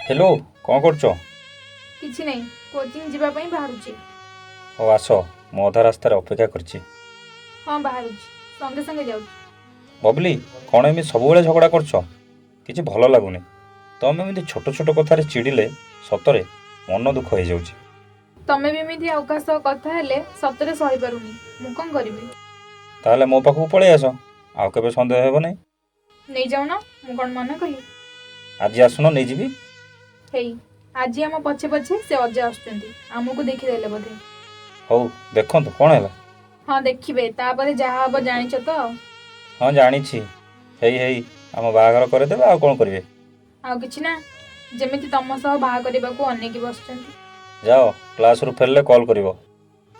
Hello कौन करछ? କିଛି ନାହିଁ କୋଚିଂ ଯିବା ପାଇଁ ବାହାରୁଛି। ହଉ ଆସ ମୁଁ ଅଧା ରାସ୍ତାରେ ଅପେକ୍ଷା କରିଛି। ହଁ ବାହାରୁଛି ସଙ୍ଗେ ସଙ୍ଗେ ଯାଉଛି। ବବଲି କ'ଣ ଏମିତି ସବୁବେଳେ ଝଗଡ଼ା କରୁଛ? କିଛି ଭଲ ଲାଗୁନି। ତମେ ଏମିତି ଛୋଟ ଛୋଟ କଥାରେ ଚିଡ଼ିଲେ ସତରେ ମନ ଦୁଃଖ ହେଇଯାଉଛି। ତମେ ବି ଏମିତି ଆଉ କାହା ସହ କଥା ହେଲେ ସତରେ ସହିପାରୁନି। ମୁଁ କ'ଣ କରିବି? ତାହେଲେ ମୋ ପାଖକୁ ପଳେଇ ଆସ, ଆଉ କେବେ ସନ୍ଦେହ ହେବ ନାହିଁ। ନେଇଯାଉନ, ମୁଁ କ'ଣ ମନା କଲି? ଆଜି ଆସୁନ ନେଇଯିବି। ହେଇ ଆଜି ଆମ ପଛେ ପଛେ ସେ ଅଜା ଆସୁଛନ୍ତି, ଆମକୁ ଦେଖିଦେଲେ ବୋଧେ। ହଉ ଦେଖନ୍ତୁ କ'ଣ ହେଲା। ହଁ ଦେଖିବେ, ତାପରେ ଯାହା ହବ ଜାଣିଛ ତ। ହଁ ଜାଣିଛି। ହେଇ ହେଇ ଆମ ବାହାଘର କରିଦେବେ, ଆଉ କ'ଣ କରିବେ? ଆଉ କିଛି ନା, ଯେମିତି ତମ ସହ ବାହା କରିବାକୁ ଅନେଇକି ବସିଛନ୍ତି। ଯାଅ କ୍ଲାସ୍ରୁ ଫେରିଲେ କଲ୍ କରିବ।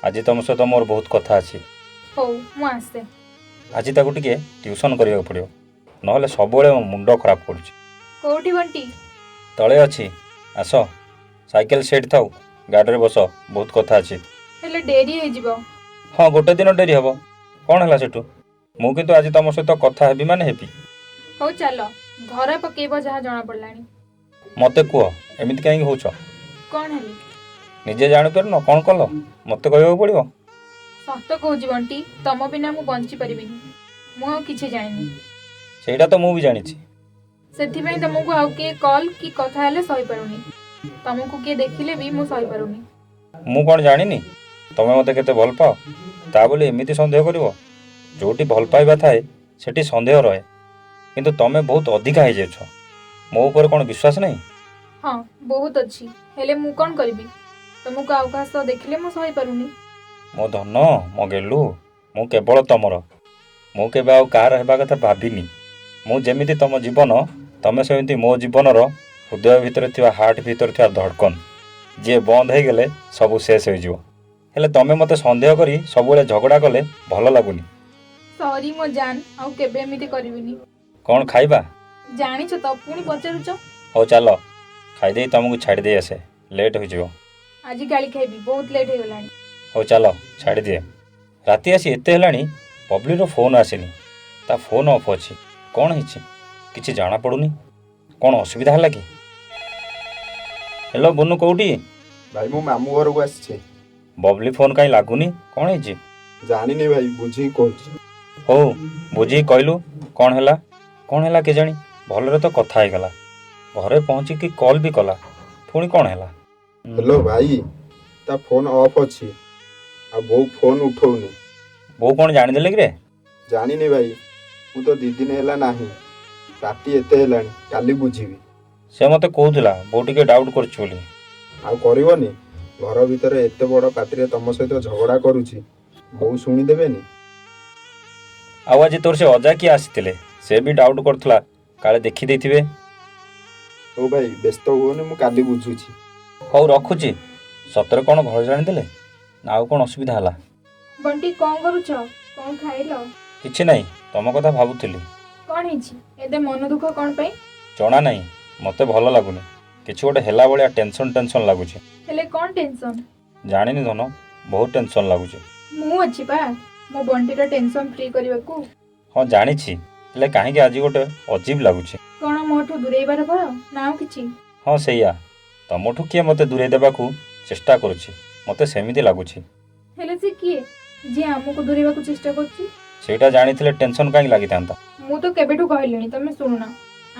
ଆଜି ତମ ସହିତ ମୋର ବହୁତ କଥା ଅଛି। ହଉ ମୁଁ ଆସେ। ଆଜି ତାକୁ ଟିକେ ଟ୍ୟୁସନ୍ କରିବାକୁ ପଡ଼ିବ, ନହେଲେ ସବୁବେଳେ ମୋ ମୁଣ୍ଡ ଖରାପ କରୁଛି। କୋଉଠି ବଣ୍ଟି? ତଳେ ଅଛି, ଆସ। ସାଇକେଲ ସେଟ୍ ଥାଉ, ଗାଡ଼ିରେ ବସ, ବହୁତ କଥା ଅଛି। ହେଲେ ଡେରି ହେଇଯିବ। ହଁ ଗୋଟେ ଦିନ ଡେରି ହେବ, କ'ଣ ହେଲା ସେଠୁ? ମୁଁ କିନ୍ତୁ ଆଜି ତମ ସହିତ କଥା ହେବି ମାନେ ହେବି। ହଉ ଚାଲ, ଧରା ପକେଇବ ଯାହା ଜଣାପଡ଼ିଲାଣି। ମୋତେ କୁହ ଏମିତି କାହିଁକି ହେଉଛ? କ'ଣ ହେଲି? ନିଜେ ଜାଣିପାରୁନ କ'ଣ କଲ? ମୋତେ କହିବାକୁ ପଡ଼ିବ? ସତ କହୁଛି ବଣ୍ଟି, ତମ ବିନା ମୁଁ ବଞ୍ଚିପାରିବିନି। ମୁଁ ଆଉ କିଛି ଜାଣିନି। ସେଇଟା ତ ମୁଁ ବି ଜାଣିଛି। ସେଥିପାଇଁ ତମକୁ ଆଉ କିଏ କଲ୍ କି କଥା ହେଲେ ସହିପାରୁନି। ତମକୁ କିଏ ଦେଖିଲେ ବି ମୁଁ ସହିପାରୁନି। ମୁଁ କ'ଣ ଜାଣିନି ତମେ ମୋତେ କେତେ ଭଲ ପାଅ? ତା ବୋଲି ଏମିତି ସନ୍ଦେହ କରିବ? ଯେଉଁଠି ଭଲ ପାଇବା ଥାଏ ସେଠି ସନ୍ଦେହ ରହେ, କିନ୍ତୁ ତମେ ବହୁତ ଅଧିକା ହେଇଯାଉଛ। ମୋ ଉପରେ କ'ଣ ବିଶ୍ୱାସ ନାହିଁ? ହଁ ବହୁତ ଅଛି, ହେଲେ ମୁଁ କ'ଣ କରିବି? ତମକୁ ଆଉ କାହା ସହ ଦେଖିଲେ ମୁଁ ସହିପାରୁନି। ମୋ ଧନ, ମୋ ଗେଲୁ, ମୁଁ କେବଳ ତମର। ମୁଁ କେବେ ଆଉ କାହାର ହେବା କଥା ଭାବିନି। ମୁଁ ଯେମିତି ତମ ଜୀବନ, ତମେ ସେମିତି ମୋ ଜୀବନର ହୃଦୟ ଭିତରେ ଥିବା ହାର୍ଟ ଭିତରେ ଥିବା ଧଡ଼କନ, ଯିଏ ବନ୍ଦ ହେଇଗଲେ ସବୁ ଶେଷ ହୋଇଯିବ। ହେଲେ ତମେ ମୋତେ ସନ୍ଦେହ କରି ସବୁବେଳେ ଝଗଡ଼ା କଲେ ଭଲ ଲାଗୁନି। ସରି ମୋ ଜାନ୍, ଆଉ କେବେ ଏମିତି କରିବିନି। କ'ଣ ଖାଇବା? ଜାଣିଛ ତ, ପୁଣି ପଚାରୁଛ? ହଉ ଚାଲ, ଖାଇଦେଇ ତମକୁ ଛାଡ଼ିଦେଇ ଆସେ, ଲେଟ୍ ହୋଇଯିବ। ଆଜି ଗାଳି ଖାଇବି, ବହୁତ ଲେଟ୍ ହେଇଗଲାଣି। ହଉ ଚାଲ ଛାଡ଼ିଦିଏ। ରାତି ଆସି ଏତେ ହେଲାଣି, ବବଲିର ଫୋନ୍ ଆସିନି। ତା ଫୋନ୍ ଅଫ୍ ଅଛି। କ'ଣ ହେଇଛି କିଛି ଜଣାପଡ଼ୁନି। କ'ଣ ଅସୁବିଧା ହେଲା କି? ହ୍ୟାଲୋ ବୁନୁ, କେଉଁଠି? ଭାଇ ମୁଁ ମାମୁଁ ଘରକୁ ଆସିଛି। ବବଲି ଫୋନ୍ କାହିଁ ଲାଗୁନି, କ'ଣ ହେଇଛି? ଜାଣିନି ଭାଇ, ବୁଝିକି କହୁଛି। ହଉ ବୁଝିକି କହିଲୁ, କ'ଣ ହେଲା? କ'ଣ ହେଲା କେଜାଣି? ଭଲରେ ତ କଥା ହେଇଗଲା, ଘରେ ପହଞ୍ଚିକି କଲ୍ ବି କଲା, ପୁଣି କ'ଣ ହେଲା? ହ୍ୟାଲୋ ଭାଇ, ତା ଫୋନ୍ ଅଫ୍ ଅଛି, ଆଉ ବୋଉ ଫୋନ୍ ଉଠଉନି। ବୋଉ କ'ଣ ଜାଣିଦେଲେ କିରେ? ଜାଣିନି ଭାଇ, ମୁଁ ତ 2 ଦିନ ହେଲା ନାହିଁ। ରାତି ଏତେ ହେଲାଣି, କାଲି ବୁଝିବି। ସେ ମୋତେ କହୁଥିଲା ବୋଉ ଟିକେ ଡାଉଟ୍ କରୁଛି ବୋଲି। ଆଉ କରିବନି? ଘର ଭିତରେ ଏତେ ବଡ଼ ପାଟିରେ ତମ ସହିତ ଝଗଡ଼ା କରୁଛି, ବୋଉ ଶୁଣିଦେବେନି? ଆଉ ଆଜି ତୋର ସେ ଅଜା କିଏ ଆସିଥିଲେ, ସେ ବି ଡାଉଟ୍ କରୁଥିଲା କାଳେ ଦେଖିଦେଇଥିବେ। ହଉ ଭାଇ ବ୍ୟସ୍ତ ହୁଅନି, ମୁଁ କାଲି ବୁଝୁଛି। ହଉ ରଖୁଛି। ସତରେ କ'ଣ ଘରେ ଜାଣିଦେଲେ ନା ଆଉ କ'ଣ ଅସୁବିଧା ହେଲା? ବଣ୍ଟି କ'ଣ କରୁଛ? କ'ଣ ଖାଇଲ? କିଛି ନାହିଁ, ତମ କଥା ଭାବୁଥିଲି। କ'ଣ ହେଇଛି ଏତେ ମନ ଦୁଃଖ କ'ଣ ପାଇଁ? ଜଣା ନାହିଁ, ମୋତେ ଭଲ ଲାଗୁନି। କିଛି ଗୋଟେ ହେଲା ଭଳିଆ ଟେନସନ୍ ଲାଗୁଛି। ହେଲେ କ'ଣ ଟେନସନ୍? ଜାଣିନି ଧନ, ବହୁତ ଟେନସନ୍ ଲାଗୁଛି। ମୁଁ ଅଛି ବା, ମୋ ବଣ୍ଟିର ଟେନସନ୍ ଫ୍ରି କରିବାକୁ। ହଁ ଜାଣିଛି, ହେଲେ କାହିଁକି ଆଜି ଗୋଟେ ଅଜୀବ ଲାଗୁଛି। କ'ଣ ମୋଠୁ ଦୂରେଇବାର ଭୟ ନା ଆଉ କିଛି? ହଁ ସେଇଆ, ତମଠୁ କିଏ ମୋତେ ଦୂରେଇ ଦେବାକୁ ଚେଷ୍ଟା କରୁଛି, ମୋତେ ସେମିତି ଲାଗୁଛି। ହେଲେ ସେ କିଏ ଯିଏ ଆମକୁ ଦୂରେଇବାକୁ ଚେଷ୍ଟା କରୁଛି? ସେଇଟା ଜାଣିଥିଲେ ଟେନସନ୍ କାହିଁକି ଲାଗିଥାନ୍ତା? ମୁଁ ତ କେବେଠୁ କହିଲିଣି, ତମେ ଶୁଣୁନ।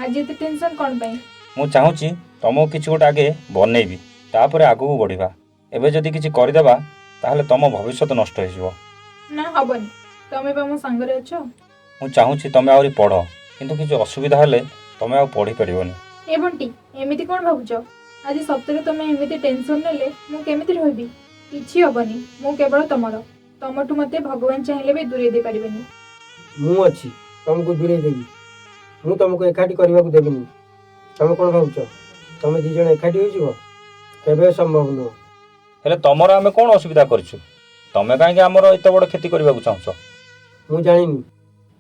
ଆଜି ଏତେ ଟେନସନ୍ କ'ଣ ପାଇଁ? ମୁଁ ଚାହୁଁଛି ତମକୁ କିଛି ଗୋଟେ ଆଗେ ବନେଇବି, ତାପରେ ଆଗକୁ ବଢ଼ିବା। ଏବେ ଯଦି କିଛି କରିଦେବା ତାହେଲେ ତମ ଭବିଷ୍ୟତ ନଷ୍ଟ ହେଇଯିବ। ନା ହବନି, ତମେ ବା ମୋ ସାଙ୍ଗରେ ଅଛ। ମୁଁ ଚାହୁଁଛି ତମେ ଆହୁରି ପଢ଼, କିନ୍ତୁ କିଛି ଅସୁବିଧା ହେଲେ ତମେ ଆଉ ପଢ଼ିପାରିବନି। ଏ ବଣ୍ଟି, ଏମିତି କ'ଣ ଭାବୁଛ? ଆଜି ସତରେ ତମେ ଏମିତି ଟେନସନ୍ ନେଲେ ମୁଁ କେମିତି ରହିବି? କିଛି ହବନି, ମୁଁ କେବଳ ତମର। ତମଠୁ ମୋତେ ଭଗବାନ ଚାହିଁଲେ ବି ଦୂରେଇ ଦେଇପାରିବେନି। ମୁଁ ଅଛି, ତମକୁ ଦୂରେଇ ଦେବି। ମୁଁ ତମକୁ ଏକାଠି କରିବାକୁ ଦେବିନି। ତମେ କ'ଣ ଭାବୁଛ ତମେ 2 ଜଣ ଏକାଠି ହୋଇଯିବ? କେବେ ସମ୍ଭବ ନୁହଁ। ହେଲେ ତମର ଆମେ କ'ଣ ଅସୁବିଧା କରିଛୁ? ତମେ କାହିଁକି ଆମର ଏତେ ବଡ଼ କ୍ଷତି କରିବାକୁ ଚାହୁଁଛ? ମୁଁ ଜାଣିନି,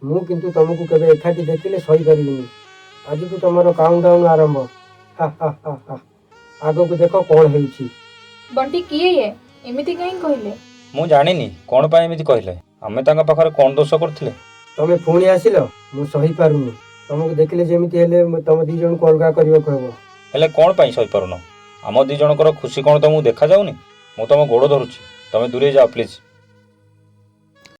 ମୁଁ କିନ୍ତୁ ତମକୁ କେବେ ଏକାଠି ଦେଖିଲେ ସହିପାରିବିନି। ଆଜିଠୁ ତମର କାଉଣ୍ଟଡାଉନ୍ ଆରମ୍ଭ। ହା ହା ହା ହା। ଆଗକୁ ଦେଖ କ'ଣ ହେଉଛି। ବଣ୍ଟି କିଏ ଇଏ? ଏମିତି କାହିଁ କହିଲେ? ମୁଁ ଜାଣିନି କ'ଣ ପାଇଁ ଏମିତି କହିଲେ। ଆମେ ତାଙ୍କ ପାଖରେ କ'ଣ ଦୋଷ କରିଥିଲେ? ତମେ ପୁଣି ଆସିଲ, ମୁଁ ସହିପାରୁନି। ତମକୁ ଦେଖିଲେ ଯେମିତି ହେଲେ ତମ 2 ଜଣଙ୍କୁ ଅଲଗା କରିବାକୁ ହେବ। ହେଲେ କ'ଣ ପାଇଁ ସହିପାରୁନ? ଆମ ଦୁଇ ଜଣଙ୍କର ଖୁସି କ'ଣ ତୁମକୁ ଦେଖାଯାଉନି? ମୁଁ ତୁମ ଗୋଡ଼ ଧରୁଛି, ତୁମେ ଦୂରେଇ ଯାଅ ପ୍ଲିଜ୍।